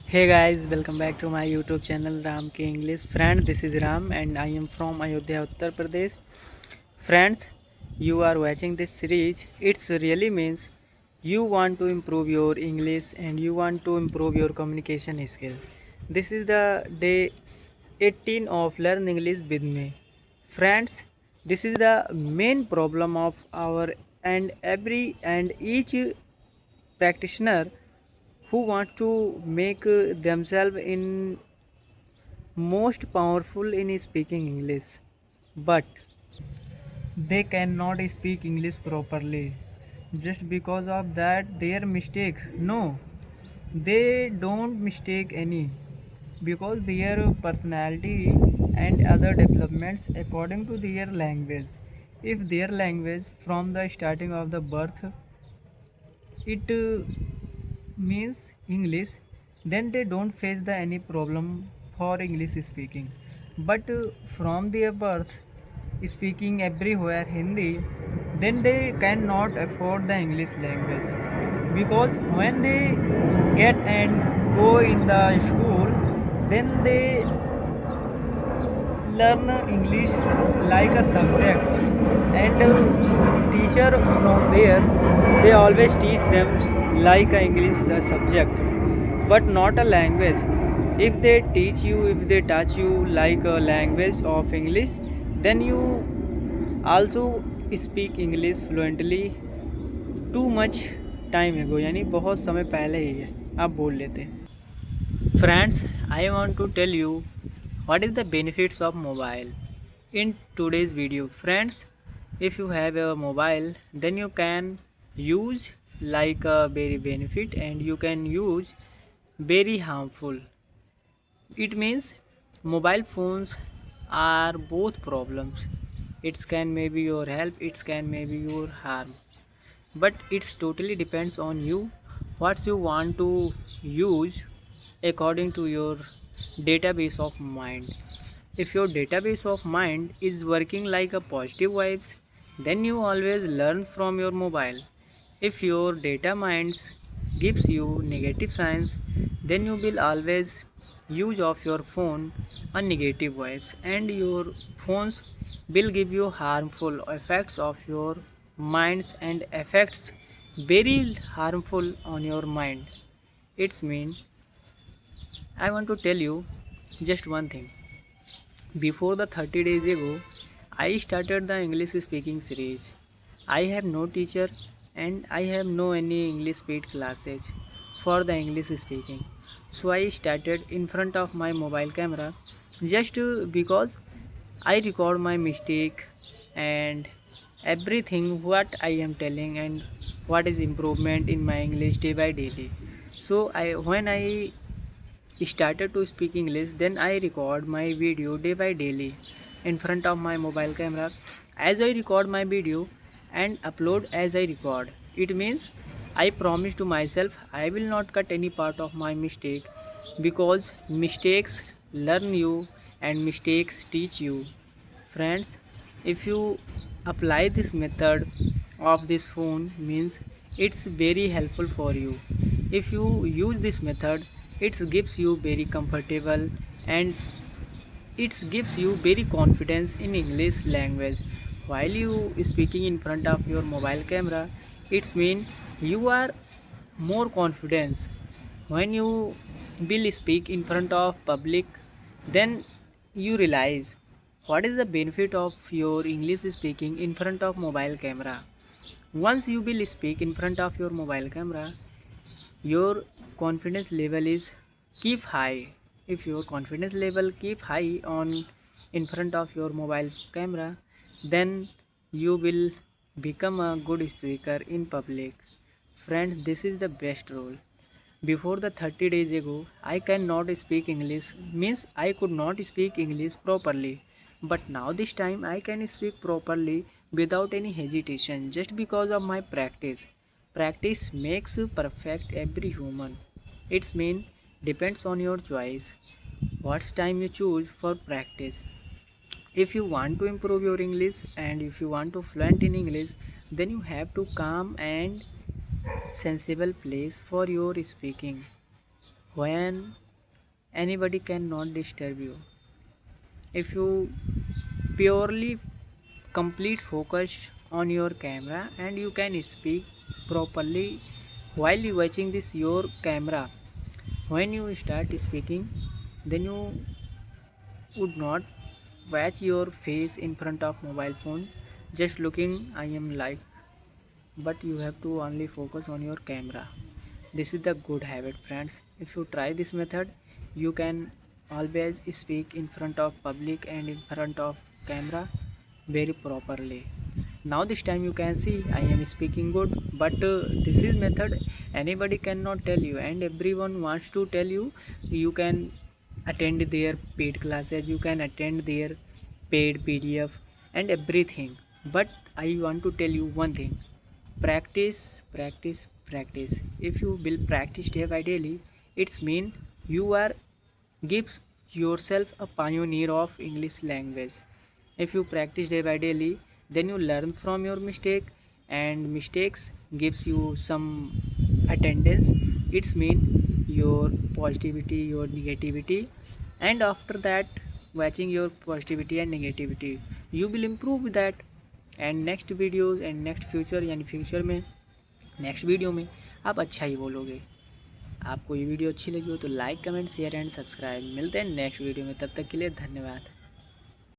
Hey guys, welcome back to my YouTube channel Ram Ki English. Friend, this is Ram and I am from Ayodhya, Uttar Pradesh. Friends, you are watching this series. It really means you want to improve your English and you want to improve your communication skill. This is the day 18 of Learn English with me. Friends, this is the main problem of our and every and each practitioner who want to make themselves in most powerful in speaking English, but they cannot speak English properly just because of that their mistake. No, they don't mistake any, because their personality and other developments according to their language. If their language from the starting of the birth it means English, then they don't face the any problem for English speaking. But from their birth speaking everywhere Hindi, then they cannot afford the English language, because when they get and go in the school, then they learn English like a subject, and teacher from there they always teach them like a English subject, but not a language. If they teach you, if they touch you like a language of English, then you also speak English fluently. Too much time एगो यानी बहुत समय पहले ही है आप बोल लेते हैं. Friends, I want to tell you what is the benefits of mobile in today's video. Friends, if you have a mobile, then you can use like a very benefit and you can use very harmful. It means mobile phones are both problems. It can maybe your help, it can maybe your harm, but it's totally depends on you what you want to use according to your database of mind. If your database of mind is working like a positive vibes, then you always learn from your mobile. If your data minds gives you negative signs, then you will always use of your phone on negative vibes, and your phones will give you harmful effects of your minds and effects very harmful on your mind. It's mean I want to tell you just one thing. Before the 30 days ago, I started the English speaking series. I have no teacher and I have no any English paid classes for the English speaking. So I started in front of my mobile camera just because I record my mistake and everything what I am telling and what is improvement in my English day by day. So I when I started to speak English, then I record my video day by daily in front of my mobile camera. As I record my video and upload as I record, it means I promise to myself I will not cut any part of my mistake, because mistakes learn you and mistakes teach you. Friends, if you apply this method of this phone, means it's very helpful for you. If you use this method, it gives you very comfortable and it gives you very confidence in English language. While you speaking in front of your mobile camera, it's mean you are more confidence. When you will speak in front of public, then you realize what is the benefit of your English speaking in front of mobile camera. Once you will speak in front of your mobile camera, your confidence level is keep high. If your confidence level keep high on in front of your mobile camera, then you will become a good speaker in public. Friends, this is the best rule. Before the 30 days ago, I cannot speak English, means I could not speak English properly, but now this time I can speak properly without any hesitation, just because of my practice. Practice makes perfect every human. Its mean depends on your choice. What time you choose for practice. If you want to improve your English and if you want to fluent in English, then you have to calm and sensible place for your speaking. when anybody cannot disturb you. If you purely complete focus on your camera and you can speak properly while you watching this your camera, when you start speaking, then you would not watch your face in front of mobile phone just looking I am live, but you have to only focus on your camera. This is the good habit, friends. If you try this method, you can always speak in front of public and in front of camera very properly. Now this time you can see I am speaking good, but this is method anybody cannot tell you, and everyone wants to tell you. You can attend their paid classes, you can attend their paid PDF and everything. But I want to tell you one thing: practice, practice, practice. If you will practice day by daily, it's mean you are gives yourself a pioneer of English language. If you practice day by daily, then you learn from your mistake, and mistakes gives you some attendance. It's mean your positivity, your negativity, and after that, watching your positivity and negativity, you will improve that. And next videos and next future यानी future में next video में आप अच्छा ही बोलोगे। आपको ये video अच्छी लगी हो तो like comment share and subscribe. मिलते हैं नेक्स्ट वीडियो में, तब तक के लिए धन्यवाद।